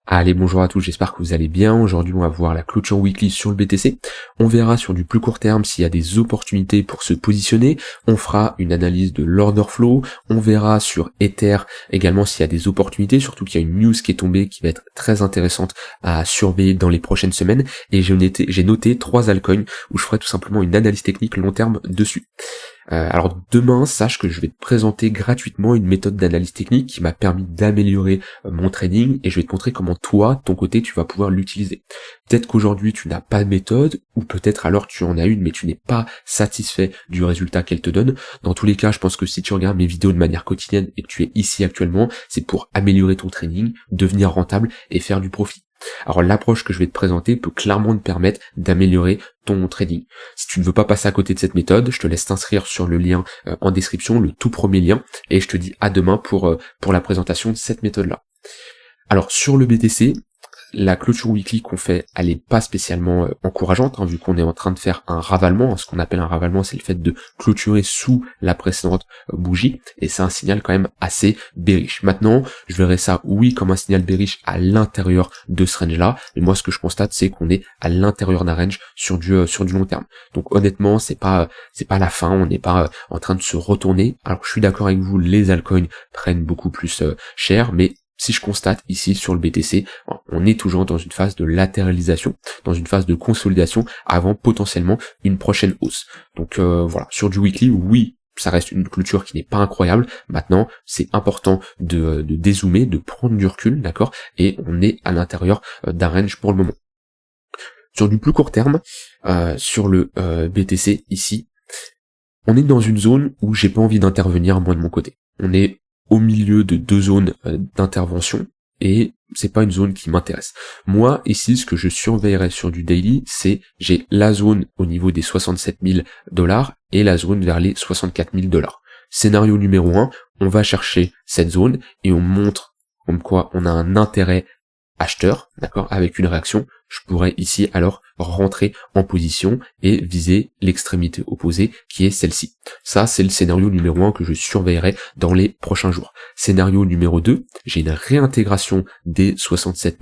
Allez, bonjour à tous, j'espère que vous allez bien. Aujourd'hui, on va voir la clôture weekly sur le BTC. On verra sur du plus court terme s'il y a des opportunités pour se positionner. On fera une analyse de l'order flow. On verra sur Ether également s'il y a des opportunités, surtout qu'il y a une news qui est tombée qui va être très intéressante à surveiller dans les prochaines semaines. Et j'ai noté 3 altcoins où je ferai tout simplement une analyse technique long terme dessus. Alors demain, sache que je vais te présenter gratuitement une méthode d'analyse technique qui m'a permis d'améliorer mon trading et je vais te montrer comment toi, de ton côté, tu vas pouvoir l'utiliser. Peut-être qu'aujourd'hui tu n'as pas de méthode ou peut-être alors tu en as une mais tu n'es pas satisfait du résultat qu'elle te donne. Dans tous les cas, je pense que si tu regardes mes vidéos de manière quotidienne et que tu es ici actuellement, c'est pour améliorer ton trading, devenir rentable et faire du profit. Alors l'approche que je vais te présenter peut clairement te permettre d'améliorer ton trading. Si tu ne veux pas passer à côté de cette méthode, je te laisse t'inscrire sur le lien en description, le tout premier lien, et je te dis à demain pour la présentation de cette méthode-là. Alors sur le BTC, la clôture weekly qu'on fait, elle est pas spécialement encourageante, vu qu'on est en train de faire un ravalement. Ce qu'on appelle un ravalement, c'est le fait de clôturer sous la précédente bougie, et c'est un signal quand même assez bearish. Maintenant, je verrai ça, oui, comme un signal bearish à l'intérieur de ce range-là, mais moi, ce que je constate, c'est qu'on est à l'intérieur d'un range sur du long terme. Donc honnêtement, c'est pas la fin, on n'est pas en train de se retourner. Alors je suis d'accord avec vous, les altcoins prennent beaucoup plus cher, mais si je constate ici sur le BTC, on est toujours dans une phase de latéralisation, dans une phase de consolidation avant potentiellement une prochaine hausse. Donc voilà, sur du weekly, oui, ça reste une clôture qui n'est pas incroyable. Maintenant, c'est important de dézoomer, de prendre du recul, d'accord, et on est à l'intérieur d'un range pour le moment. Sur du plus court terme, sur le BTC ici, on est dans une zone où j'ai pas envie d'intervenir moi de mon côté. On est au milieu de 2 zones d'intervention et c'est pas une zone qui m'intéresse. Moi ici, ce que je surveillerai sur du daily, c'est j'ai la zone au niveau des 67 000 $ et la zone vers les 64 000 $. Scénario numéro 1, on va chercher cette zone et on montre comme quoi on a un intérêt acheteur, d'accord, avec une réaction. Je pourrais ici alors rentrer en position et viser l'extrémité opposée qui est celle-ci. Ça, c'est le scénario numéro 1 que je surveillerai dans les prochains jours. Scénario numéro 2, j'ai une réintégration des 67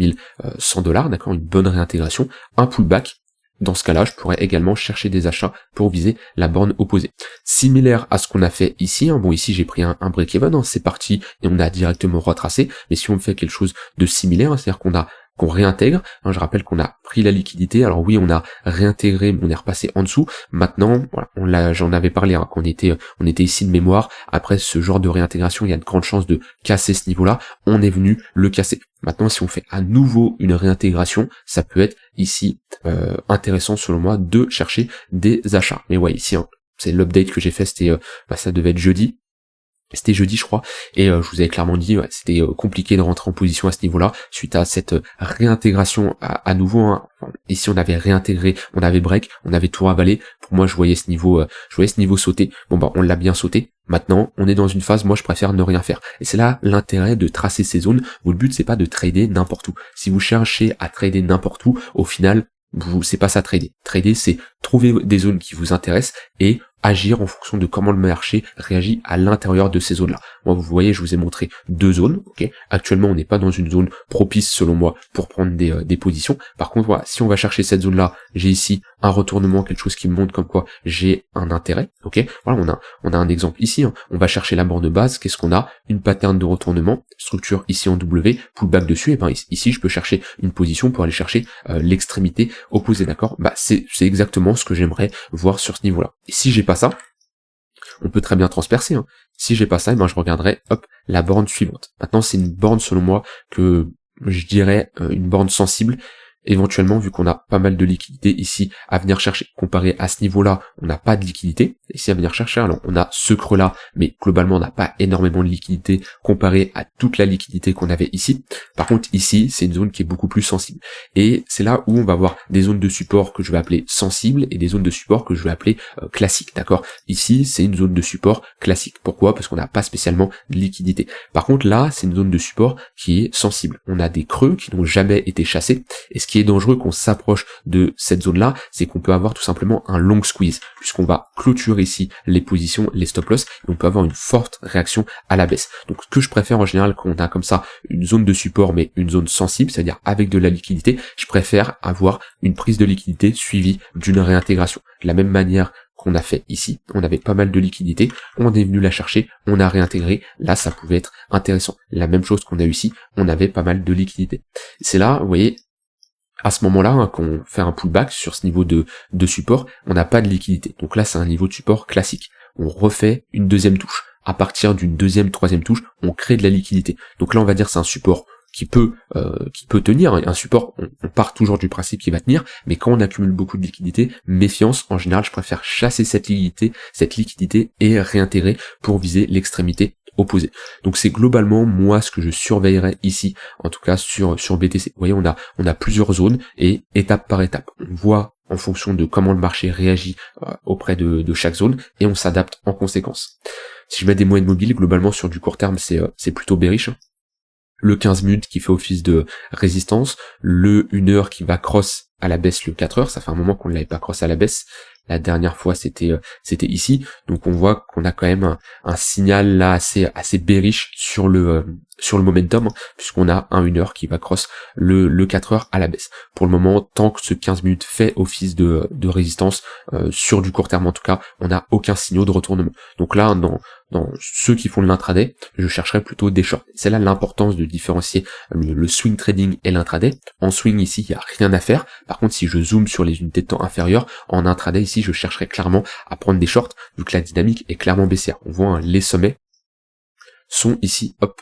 100 $, d'accord, une bonne réintégration, un pullback. Dans ce cas-là, je pourrais également chercher des achats pour viser la borne opposée. Similaire à ce qu'on a fait ici, bon ici j'ai pris un break-even, c'est parti et on a directement retracé, mais si on fait quelque chose de similaire, c'est-à-dire qu'on réintègre, je rappelle qu'on a pris la liquidité, alors oui on a réintégré mais on est repassé en dessous, maintenant voilà, j'en avais parlé qu'on on était ici de mémoire, après ce genre de réintégration il y a de grandes chances de casser ce niveau-là, on est venu le casser. Maintenant si on fait à nouveau une réintégration, ça peut être ici intéressant selon moi de chercher des achats. Mais ouais ici c'est l'update que j'ai fait, c'était ça devait être jeudi. C'était jeudi je crois, et je vous avais clairement dit c'était compliqué de rentrer en position à ce niveau-là, suite à cette réintégration à nouveau. Ici on avait réintégré, on avait break, on avait tout ravalé, pour moi je voyais ce niveau sauter, on l'a bien sauté, maintenant on est dans une phase, moi je préfère ne rien faire, et c'est là l'intérêt de tracer ces zones, où le but c'est pas de trader n'importe où, si vous cherchez à trader n'importe où, au final, c'est pas ça trader. Trader, c'est trouver des zones qui vous intéressent et agir en fonction de comment le marché réagit à l'intérieur de ces zones-là. Moi, vous voyez, je vous ai montré 2 zones. Ok. Actuellement, on n'est pas dans une zone propice, selon moi, pour prendre des positions. Par contre, voilà, si on va chercher cette zone-là, j'ai ici un retournement, quelque chose qui me montre comme quoi j'ai un intérêt. Ok. Voilà, on a un exemple ici. On va chercher la borne base. Qu'est-ce qu'on a? Une pattern de retournement, structure ici en W, pullback dessus. Et ici, je peux chercher une position pour aller chercher l'extrémité opposée. D'accord. C'est exactement ce que j'aimerais voir sur ce niveau-là. Et si j'ai pas ça, on peut très bien transpercer. Si j'ai pas ça, je regarderai la borne suivante. Maintenant, c'est une borne selon moi que je dirais une borne sensible. Éventuellement, vu qu'on a pas mal de liquidité ici à venir chercher, comparé à ce niveau-là, on n'a pas de liquidité, ici à venir chercher, alors on a ce creux-là, mais globalement on n'a pas énormément de liquidité comparé à toute la liquidité qu'on avait ici. Par contre ici, c'est une zone qui est beaucoup plus sensible. Et c'est là où on va avoir des zones de support que je vais appeler sensibles et des zones de support que je vais appeler classiques, d'accord? Ici, c'est une zone de support classique. Pourquoi? Parce qu'on n'a pas spécialement de liquidité. Par contre là, c'est une zone de support qui est sensible. On a des creux qui n'ont jamais été chassés, et ce qui qui est dangereux qu'on s'approche de cette zone-là, c'est qu'on peut avoir tout simplement un long squeeze, puisqu'on va clôturer ici les positions, les stop loss, et on peut avoir une forte réaction à la baisse. Donc ce que je préfère en général quand on a comme ça une zone de support, mais une zone sensible, c'est-à-dire avec de la liquidité, je préfère avoir une prise de liquidité suivie d'une réintégration. De la même manière qu'on a fait ici, on avait pas mal de liquidité, on est venu la chercher, on a réintégré, là ça pouvait être intéressant. La même chose qu'on a eu ici, on avait pas mal de liquidité. C'est là, vous voyez, à ce moment-là, hein, quand on fait un pullback sur ce niveau de support, on n'a pas de liquidité. Donc là, c'est un niveau de support classique. On refait une deuxième touche. À partir d'une deuxième, troisième touche, on crée de la liquidité. Donc là, on va dire c'est un support qui peut tenir. Un support, on part toujours du principe qu'il va tenir, mais quand on accumule beaucoup de liquidité, méfiance, en général, je préfère chasser cette liquidité et réintégrer pour viser l'extrémité opposé. Donc c'est globalement moi ce que je surveillerais ici, en tout cas sur BTC. Vous voyez, on a plusieurs zones et étape par étape. On voit en fonction de comment le marché réagit auprès de chaque zone et on s'adapte en conséquence. Si je mets des moyennes mobiles, globalement sur du court terme, c'est plutôt bearish. Le 15 minutes qui fait office de résistance, le 1 heure qui va cross à la baisse le 4 heures, ça fait un moment qu'on ne l'avait pas cross à la baisse. La dernière fois c'était ici, donc on voit qu'on a quand même un signal là assez bearish sur le momentum, puisqu'on a un 1 heure qui va cross le 4 heures à la baisse. Pour le moment, tant que ce 15 minutes fait office de résistance, sur du court terme en tout cas, on n'a aucun signal de retournement. Donc là, dans ceux qui font de l'intraday, je chercherais plutôt des shorts. C'est là l'importance de différencier le swing trading et l'intraday. En swing ici, il n'y a rien à faire. Par contre, si je zoome sur les unités de temps inférieures, en intraday ici, je chercherais clairement à prendre des shorts, vu que la dynamique est clairement baissière. On voit les sommets sont ici, hop,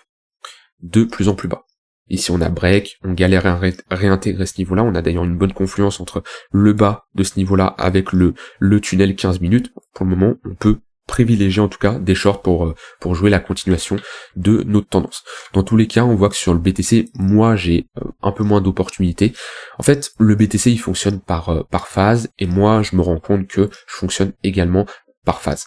de plus en plus bas. Ici on a break, on galère à réintégrer ce niveau-là, on a d'ailleurs une bonne confluence entre le bas de ce niveau-là avec le tunnel 15 minutes. Pour le moment, on peut privilégier en tout cas des shorts pour jouer la continuation de notre tendance. Dans tous les cas, on voit que sur le BTC, moi j'ai un peu moins d'opportunités. En fait, le BTC il fonctionne par phase et moi je me rends compte que je fonctionne également par phase.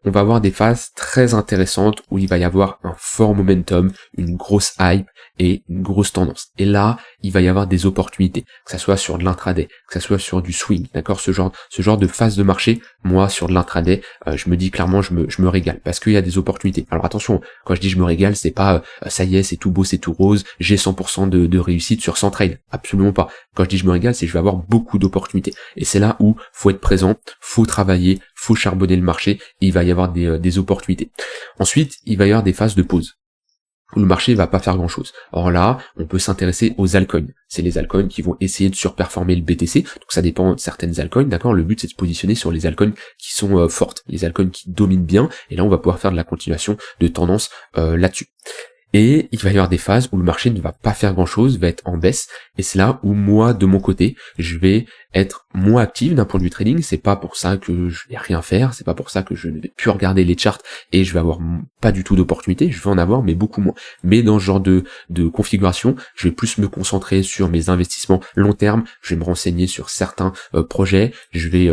On va avoir des phases très intéressantes où il va y avoir un fort momentum, une grosse hype et une grosse tendance. Et là, il va y avoir des opportunités, que ça soit sur de l'intraday, que ça soit sur du swing, d'accord, ce genre de phase de marché. Moi, sur de l'intraday, je me dis clairement, je me régale parce qu'il y a des opportunités. Alors attention, quand je dis je me régale, c'est pas ça y est, c'est tout beau, c'est tout rose, j'ai 100% de réussite sur 100 trades. Absolument pas. Quand je dis je me régale, c'est que je vais avoir beaucoup d'opportunités. Et c'est là où faut être présent, faut travailler, faut charbonner le marché, et il va y avoir des opportunités. Ensuite, il va y avoir des phases de pause, où le marché va pas faire grand chose. Or là, on peut s'intéresser aux altcoins. C'est les altcoins qui vont essayer de surperformer le BTC, donc ça dépend de certaines altcoins, d'accord. Le but c'est de se positionner sur les altcoins qui sont fortes, les altcoins qui dominent bien, et là on va pouvoir faire de la continuation de tendance là-dessus. Et il va y avoir des phases où le marché ne va pas faire grand chose, va être en baisse, et c'est là où moi, de mon côté, je vais être moins actif d'un point de vue trading. C'est pas pour ça que je vais rien faire, c'est pas pour ça que je ne vais plus regarder les charts et je vais avoir pas du tout d'opportunités, je vais en avoir mais beaucoup moins. Mais dans ce genre de configuration, je vais plus me concentrer sur mes investissements long terme, je vais me renseigner sur certains projets, je vais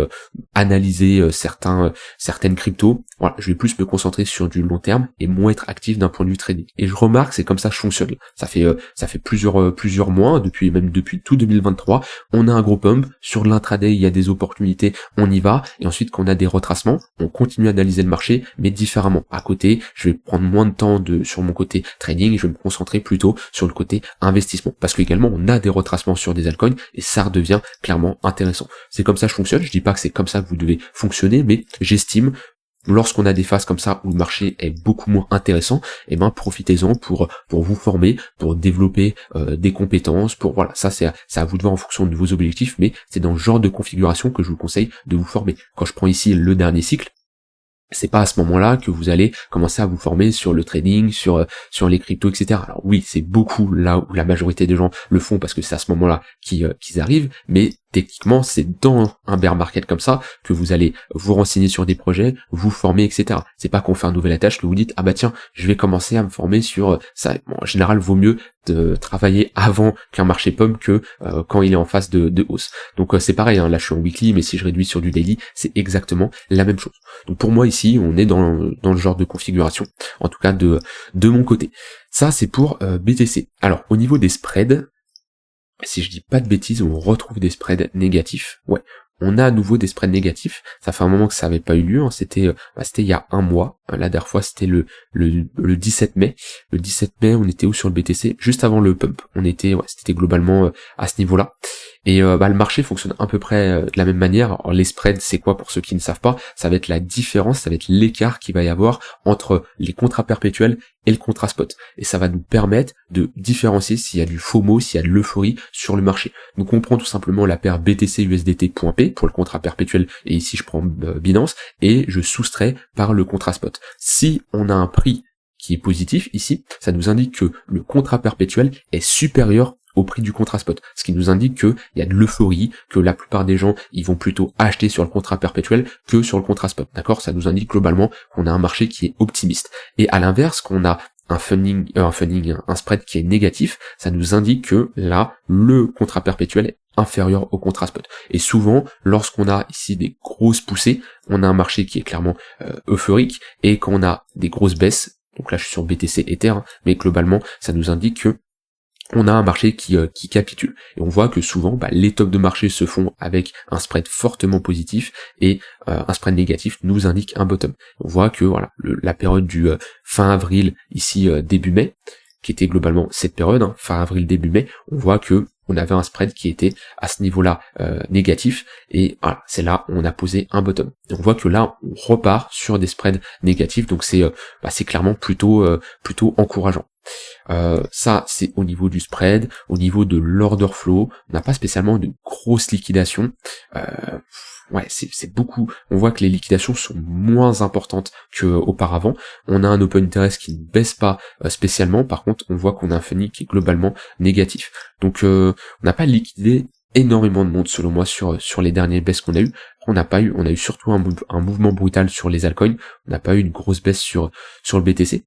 analyser certaines cryptos. Voilà, je vais plus me concentrer sur du long terme et moins être actif d'un point de vue trading. Et je remarque, c'est comme ça que je fonctionne. Ça fait plusieurs mois, depuis tout 2023, on a un gros pump. Sur l'intraday, il y a des opportunités, on y va, et ensuite quand on a des retracements, on continue à analyser le marché, mais différemment. À côté, je vais prendre moins de temps sur mon côté trading, et je vais me concentrer plutôt sur le côté investissement. Parce qu'également, on a des retracements sur des altcoins, et ça redevient clairement intéressant. C'est comme ça que je fonctionne, je dis pas que c'est comme ça que vous devez fonctionner, mais j'estime, lorsqu'on a des phases comme ça où le marché est beaucoup moins intéressant, et ben profitez-en pour vous former, pour développer des compétences, voilà, ça c'est à vous de voir en fonction de vos objectifs, mais c'est dans ce genre de configuration que je vous conseille de vous former. Quand je prends ici le dernier cycle, c'est pas à ce moment-là que vous allez commencer à vous former sur le trading, sur les cryptos, etc. Alors oui, c'est beaucoup là où la majorité des gens le font parce que c'est à ce moment-là qu'ils arrivent, mais techniquement, c'est dans un bear market comme ça que vous allez vous renseigner sur des projets, vous former, etc. C'est pas qu'on fait un nouvel attache que vous dites, ah bah tiens, je vais commencer à me former sur ça. Bon, en général, vaut mieux de travailler avant qu'un marché pomme que quand il est en phase de hausse. Donc c'est pareil, hein, là je suis en weekly, mais si je réduis sur du daily, c'est exactement la même chose. Donc pour moi ici, on est dans le genre de configuration, en tout cas de mon côté. Ça c'est pour BTC. Alors au niveau des spreads, si je dis pas de bêtises, on retrouve des spreads négatifs. Ouais, on a à nouveau des spreads négatifs. Ça fait un moment que ça avait pas eu lieu, hein. C'était il y a un mois. La dernière fois, c'était le 17 mai. Le 17 mai, on était où sur le BTC? Juste avant le pump. C'était globalement à ce niveau-là. Et le marché fonctionne à peu près de la même manière. Alors, les spreads, c'est quoi pour ceux qui ne savent pas? Ça va être la différence, ça va être l'écart qu'il va y avoir entre les contrats perpétuels et le contrat spot. Et ça va nous permettre de différencier s'il y a du FOMO, s'il y a de l'euphorie sur le marché. Donc on prend tout simplement la paire BTC USDT.P pour le contrat perpétuel, et ici je prends Binance, et je soustrais par le contrat spot. Si on a un prix qui est positif ici, ça nous indique que le contrat perpétuel est supérieur au prix du contrat spot, ce qui nous indique qu'il y a de l'euphorie, que la plupart des gens ils vont plutôt acheter sur le contrat perpétuel que sur le contrat spot, d'accord? Ça nous indique globalement qu'on a un marché qui est optimiste. Et à l'inverse, qu'on a un spread qui est négatif, ça nous indique que là, le contrat perpétuel est inférieur au contrat spot. Et souvent, lorsqu'on a ici des grosses poussées, on a un marché qui est clairement euphorique, et quand on a des grosses baisses, donc là je suis sur BTC Ether, hein, mais globalement, ça nous indique que on a un marché qui capitule. Et on voit que souvent, les tops de marché se font avec un spread fortement positif, et un spread négatif nous indique un bottom. On voit que voilà, la période du fin avril, ici début mai, qui était globalement cette période, hein, fin avril, début mai, on voit que on avait un spread qui était à ce niveau-là négatif, et voilà, c'est là où on a posé un bottom. Et on voit que là, on repart sur des spreads négatifs, donc c'est clairement plutôt encourageant. Ça c'est au niveau du spread. Au niveau de l'order flow, on n'a pas spécialement de grosses liquidations. C'est beaucoup. On voit que les liquidations sont moins importantes qu'auparavant. On a un open interest qui ne baisse pas spécialement. Par contre, on voit qu'on a un funding qui est globalement négatif. Donc on n'a pas liquidé énormément de monde selon moi sur les dernières baisses qu'on a eu. On a eu surtout un mouvement brutal sur les altcoins. On n'a pas eu une grosse baisse sur le BTC.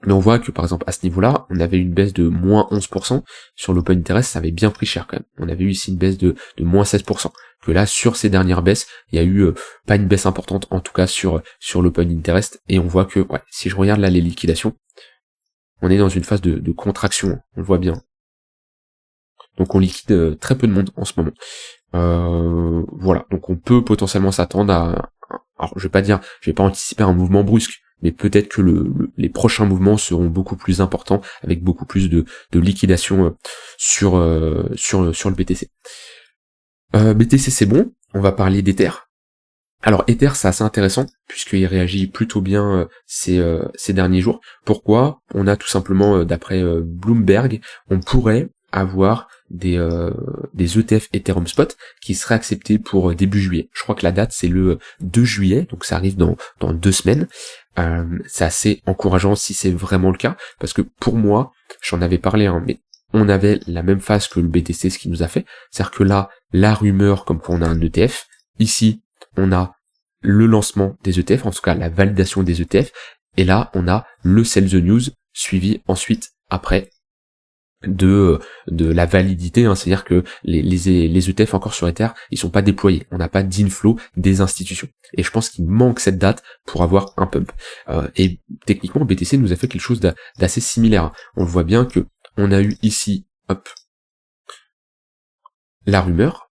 Mais on voit que par exemple à ce niveau-là, on avait une baisse de moins 11%, sur l'open interest, ça avait bien pris cher quand même. On avait eu ici une baisse de moins 16%. Que là, sur ces dernières baisses, il y a eu pas une baisse importante, en tout cas sur l'open interest, et on voit que, si je regarde là les liquidations, on est dans une phase de contraction, on le voit bien. Donc on liquide très peu de monde en ce moment. Voilà, donc on peut potentiellement s'attendre à... Alors je vais pas anticiper un mouvement brusque, mais peut-être que les prochains mouvements seront beaucoup plus importants, avec beaucoup plus de liquidation sur le BTC. BTC c'est bon, on va parler d'Ether. Alors Ether c'est assez intéressant, puisqu'il réagit plutôt bien ces derniers jours. Pourquoi? On a tout simplement, d'après Bloomberg, on pourrait avoir des ETF Ethereum Spot qui seraient acceptés pour début juillet. Je crois que la date c'est le 2 juillet, donc ça arrive dans 2 semaines. C'est assez encourageant si c'est vraiment le cas, parce que pour moi, j'en avais parlé, hein, mais on avait la même phase que le BTC, ce qui nous a fait, c'est-à-dire que là, la rumeur comme quand on a un ETF, ici, on a le lancement des ETF, en tout cas la validation des ETF, et là, on a le sell the news, suivi ensuite, après, de la validité, hein, c'est-à-dire que les ETF encore sur Ether, ils sont pas déployés, on n'a pas d'inflow des institutions, et je pense qu'il manque cette date pour avoir un pump, et techniquement BTC nous a fait quelque chose d'assez similaire. On voit bien que on a eu ici, hop, la rumeur,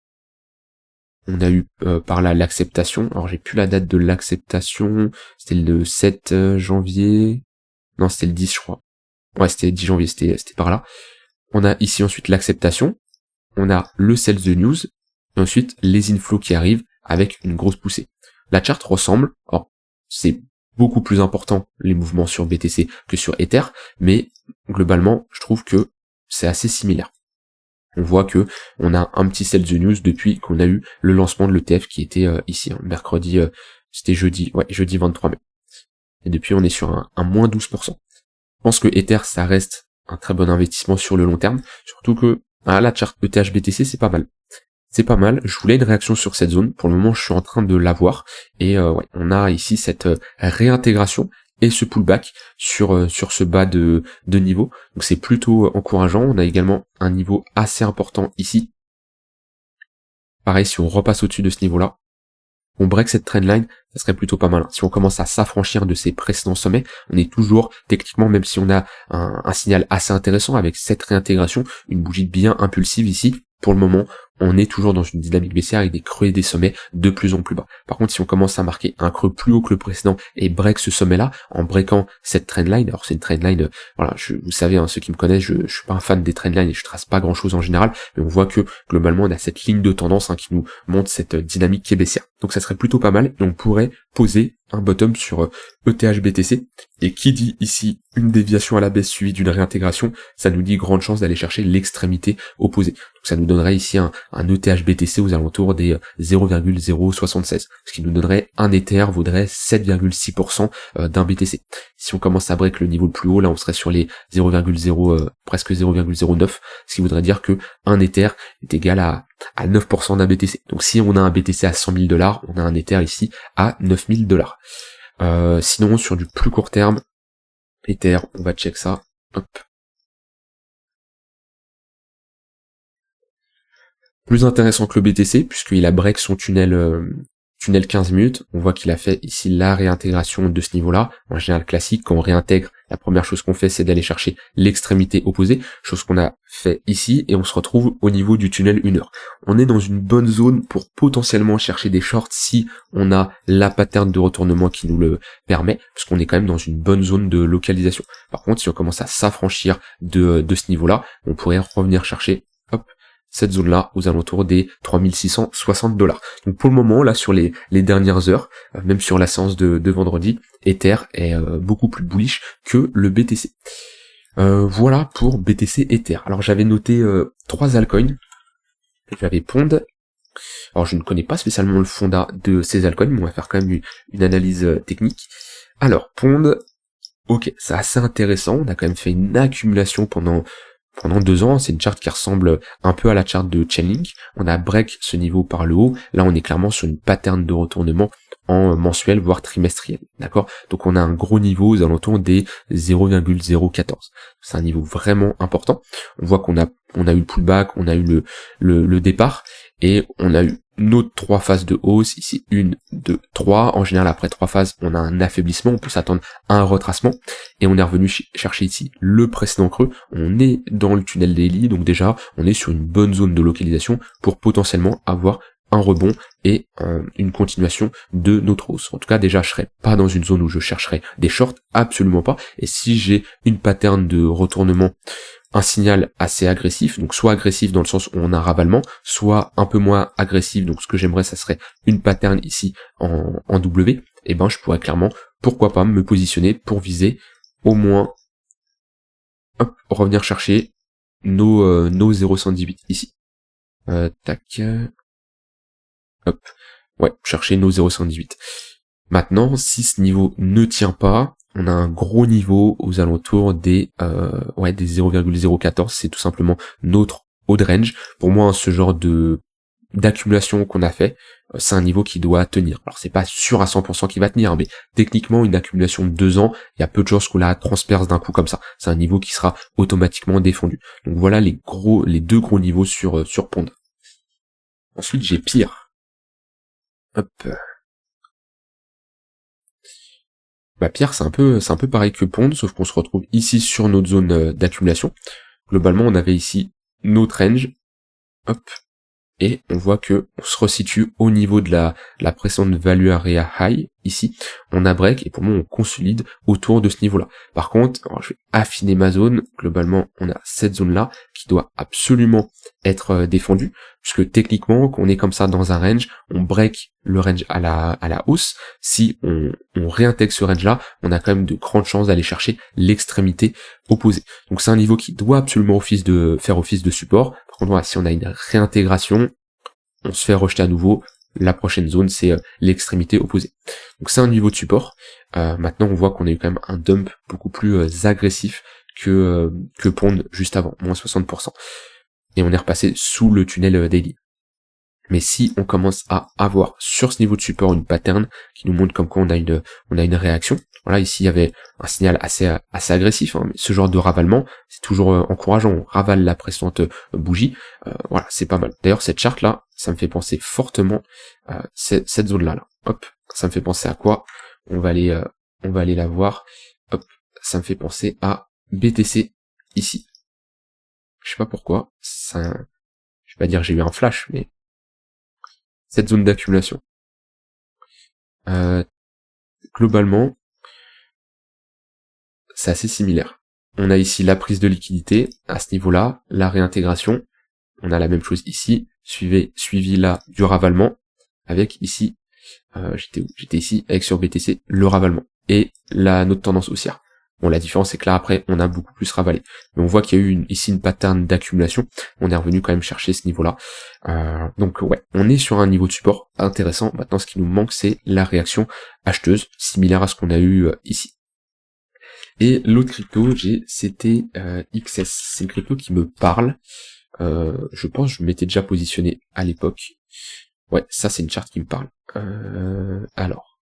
on a eu par là l'acceptation, alors j'ai plus la date de l'acceptation, c'était le 7 janvier, non c'était le 10 je crois, ouais c'était le 10 janvier, c'était par là. On a ici ensuite l'acceptation, on a le sell the news, et ensuite les inflows qui arrivent avec une grosse poussée. La charte ressemble, alors c'est beaucoup plus important les mouvements sur BTC que sur Ether, mais globalement je trouve que c'est assez similaire. On voit que on a un petit sell the news depuis qu'on a eu le lancement de l'ETF qui était ici, hein, mercredi, c'était jeudi 23 mai. Et depuis on est sur un moins 12%. Je pense que Ether ça reste un très bon investissement sur le long terme, surtout que la charte ETH-BTC c'est pas mal. C'est pas mal, je voulais une réaction sur cette zone, pour le moment je suis en train de l'avoir, et on a ici cette réintégration et ce pullback sur ce bas de niveau, donc c'est plutôt encourageant. On a également un niveau assez important ici. Pareil, si on repasse au-dessus de ce niveau-là, on break cette trendline, ça serait plutôt pas mal. Si on commence à s'affranchir de ces précédents sommets, on est toujours, techniquement, même si on a un signal assez intéressant avec cette réintégration, une bougie bien impulsive ici, pour le moment, on est toujours dans une dynamique baissière avec des creux et des sommets de plus en plus bas. Par contre, si on commence à marquer un creux plus haut que le précédent et break ce sommet-là, en breakant cette trendline, alors c'est une trendline, voilà, vous savez, hein, ceux qui me connaissent, je suis pas un fan des trendlines et je trace pas grand-chose en général, mais on voit que globalement on a cette ligne de tendance qui nous montre cette dynamique qui est baissière. Donc ça serait plutôt pas mal et on pourrait poser un bottom sur ETH BTC. Et qui dit ici une déviation à la baisse suivie d'une réintégration, ça nous dit grande chance d'aller chercher l'extrémité opposée. Donc ça nous donnerait ici un ETH BTC aux alentours des 0,076, ce qui nous donnerait un Ether vaudrait 7,6% d'un BTC. Si on commence à break le niveau le plus haut, là on serait sur les 0,0 presque 0,09, ce qui voudrait dire que un Ether est égal à 9% d'un BTC. Donc si on a un BTC à 100 000 $, on a un Ether ici à 9 000 $. Sinon sur du plus court terme, Ether, on va check ça. Hop. Plus intéressant que le BTC, puisqu'il a break son tunnel 15 minutes, on voit qu'il a fait ici la réintégration de ce niveau-là. En général classique, quand on réintègre, la première chose qu'on fait, c'est d'aller chercher l'extrémité opposée, chose qu'on a fait ici, et on se retrouve au niveau du tunnel 1 heure. On est dans une bonne zone pour potentiellement chercher des shorts si on a la pattern de retournement qui nous le permet, parce qu'on est quand même dans une bonne zone de localisation. Par contre, si on commence à s'affranchir de ce niveau-là, on pourrait revenir chercher, hop, cette zone-là aux alentours des 3660 $. Donc pour le moment, là, sur les dernières heures, même sur la séance de vendredi, Ether est beaucoup plus bullish que le BTC. Voilà pour BTC Ether. Alors j'avais noté 3 altcoins. J'avais Pond. Alors je ne connais pas spécialement le fondat de ces altcoins, mais on va faire quand même une analyse technique. Alors Pond, ok, c'est assez intéressant. On a quand même fait une accumulation pendant 2 ans, c'est une charte qui ressemble un peu à la charte de Chainlink. On a break ce niveau par le haut. Là, on est clairement sur une pattern de retournement en mensuel, voire trimestriel. D'accord? Donc, on a un gros niveau aux alentours des 0,014. C'est un niveau vraiment important. On voit qu'on a eu le pullback, on a eu le départ, et on a eu nos 3 phases de hausse, ici 1, 2, 3, en général après 3 phases on a un affaiblissement, on peut s'attendre à un retracement, et on est revenu chercher ici le précédent creux, on est dans le tunnel daily, donc déjà on est sur une bonne zone de localisation pour potentiellement avoir un rebond et une continuation de notre hausse. En tout cas déjà je serai pas dans une zone où je chercherai des shorts, absolument pas, et si j'ai une pattern de retournement, un signal assez agressif, donc soit agressif dans le sens où on a un ravalement, soit un peu moins agressif, donc ce que j'aimerais ça serait une pattern ici en W, et ben je pourrais clairement, pourquoi pas, me positionner pour viser au moins, hop, revenir chercher nos 0,118 ici. Tac, hop, ouais, chercher nos 0,118. Maintenant, si ce niveau ne tient pas, on a un gros niveau aux alentours des 0,014, c'est tout simplement notre haut de range. Pour moi, ce genre d'accumulation qu'on a fait, c'est un niveau qui doit tenir. Alors c'est pas sûr à 100% qu'il va tenir, mais techniquement une accumulation de 2 ans, il y a peu de chances qu'on la transperce d'un coup comme ça. C'est un niveau qui sera automatiquement défendu. Donc voilà les 2 gros niveaux sur Pond. Ensuite j'ai pire. Hop. Bah Pierre, c'est un peu pareil que Pond, sauf qu'on se retrouve ici sur notre zone d'accumulation. Globalement, on avait ici notre range, hop, et on voit que on se resitue au niveau de la précédente value area high, ici, on a break, et pour moi on consolide autour de ce niveau-là. Par contre, alors je vais affiner ma zone, globalement on a cette zone-là qui doit absolument être défendue, puisque techniquement, quand on est comme ça dans un range, on break le range à la hausse. Si on réintègre ce range-là, on a quand même de grandes chances d'aller chercher l'extrémité opposée. Donc c'est un niveau qui doit absolument faire office de support. Par contre, voilà, si on a une réintégration, on se fait rejeter à nouveau. La prochaine zone, c'est l'extrémité opposée. Donc c'est un niveau de support. Maintenant, on voit qu'on a eu quand même un dump beaucoup plus agressif que Pond juste avant, moins 60%. Et on est repassé sous le tunnel daily. Mais si on commence à avoir sur ce niveau de support une pattern qui nous montre comme quoi on a une réaction, voilà, ici il y avait un signal assez agressif, hein, mais ce genre de ravalement, c'est toujours encourageant, on ravale la précédente bougie, voilà, c'est pas mal. D'ailleurs cette charte là, ça me fait penser fortement à cette zone-là. Là. Hop, ça me fait penser à quoi? On va aller la voir. Hop, ça me fait penser à BTC ici. Je sais pas pourquoi, je vais pas dire que j'ai eu un flash, mais cette zone d'accumulation. Globalement, c'est assez similaire. On a ici la prise de liquidité à ce niveau-là, la réintégration. On a la même chose ici, suivi là du ravalement, avec ici, j'étais ici, avec sur BTC, le ravalement, et notre tendance haussière. Bon, la différence c'est que là après, on a beaucoup plus ravalé. Mais on voit qu'il y a eu ici une pattern d'accumulation, on est revenu quand même chercher ce niveau-là. Donc ouais, on est sur un niveau de support intéressant. Maintenant, ce qui nous manque, c'est la réaction acheteuse, similaire à ce qu'on a eu ici. Et l'autre crypto, c'était XS. C'est une crypto qui me parle. Je pense que je m'étais déjà positionné à l'époque. Ouais, ça c'est une charte qui me parle. Alors,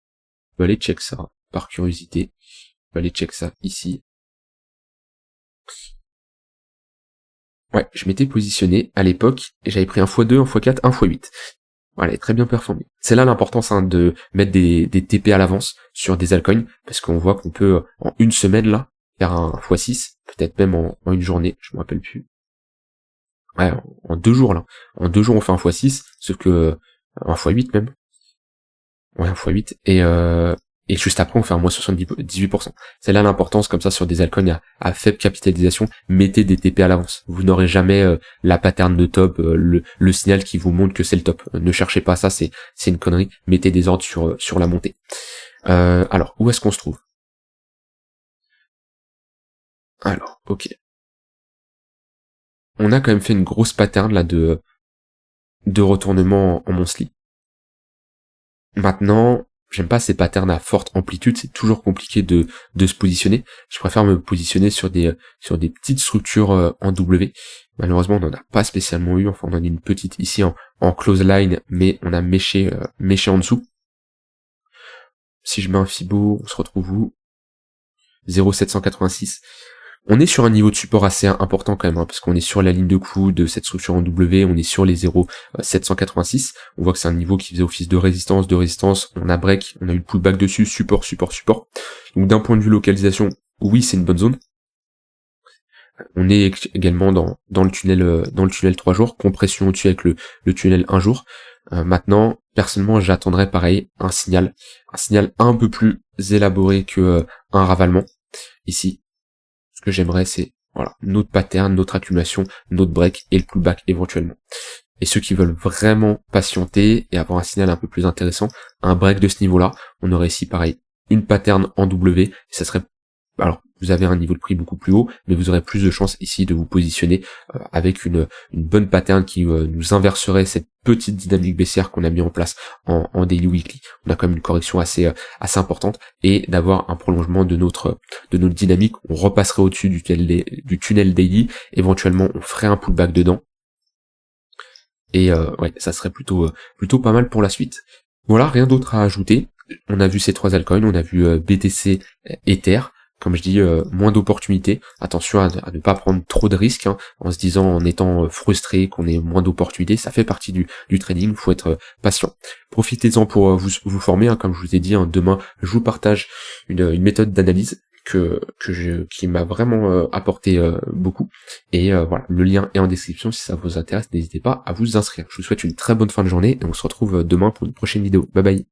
je vais aller check ça, par curiosité. Je vais aller check ça ici. Ouais, je m'étais positionné à l'époque, et j'avais pris un x2, un x4, un x8. Voilà, elle est très bien performée. C'est là l'importance de mettre des TP à l'avance sur des altcoins, parce qu'on voit qu'on peut, en une semaine là, faire un x6, peut-être même en une journée, je me rappelle plus. Ouais, en 2 jours là. En 2 jours on fait un x6, sauf que un x8 même. Ouais, un x8. Et juste après on fait un moins 78%. C'est là l'importance comme ça sur des altcoins à faible capitalisation, mettez des TP à l'avance. Vous n'aurez jamais la pattern de top, le signal qui vous montre que c'est le top. Ne cherchez pas ça, c'est une connerie. Mettez des ordres sur la montée. Alors, où est-ce qu'on se trouve? Alors, ok. On a quand même fait une grosse pattern là de retournement en monthly. Maintenant, j'aime pas ces patterns à forte amplitude, c'est toujours compliqué de se positionner. Je préfère me positionner sur des petites structures en W. Malheureusement, on n'en a pas spécialement eu, enfin on en a une petite ici en close line, mais on a méché en dessous. Si je mets un Fibo, on se retrouve où? 0,786. On est sur un niveau de support assez important quand même, hein, parce qu'on est sur la ligne de coup de cette structure en W, on est sur les 0,786, on voit que c'est un niveau qui faisait office de résistance, on a break, on a eu le pullback dessus, support. Donc d'un point de vue localisation, oui c'est une bonne zone. On est également dans le tunnel 3 jours, compression au-dessus avec le tunnel 1 jour. Maintenant, personnellement, j'attendrais pareil un signal un peu plus élaboré que un ravalement ici. Ce que j'aimerais, c'est voilà, notre pattern, notre accumulation, notre break et le pullback éventuellement. Et ceux qui veulent vraiment patienter et avoir un signal un peu plus intéressant, un break de ce niveau-là, on aurait ici pareil une pattern en W, et ça serait, alors vous avez un niveau de prix beaucoup plus haut, mais vous aurez plus de chances ici de vous positionner avec une bonne pattern qui nous inverserait cette petite dynamique baissière qu'on a mis en place en daily weekly. On a quand même une correction assez importante, et d'avoir un prolongement de notre dynamique. On repasserait au-dessus du tunnel daily, éventuellement on ferait un pullback dedans, et ouais, ça serait plutôt pas mal pour la suite. Voilà, rien d'autre à ajouter. On a vu ces 3 altcoins, on a vu BTC, Ether. Comme je dis, moins d'opportunités. Attention à ne pas prendre trop de risques, hein, en se disant, en étant frustré qu'on ait moins d'opportunités. Ça fait partie du trading, faut être patient. Profitez-en pour vous former, hein, comme je vous ai dit, hein, demain je vous partage une méthode d'analyse qui m'a vraiment apporté beaucoup. Et voilà, le lien est en description, si ça vous intéresse, n'hésitez pas à vous inscrire. Je vous souhaite une très bonne fin de journée, et on se retrouve demain pour une prochaine vidéo. Bye bye.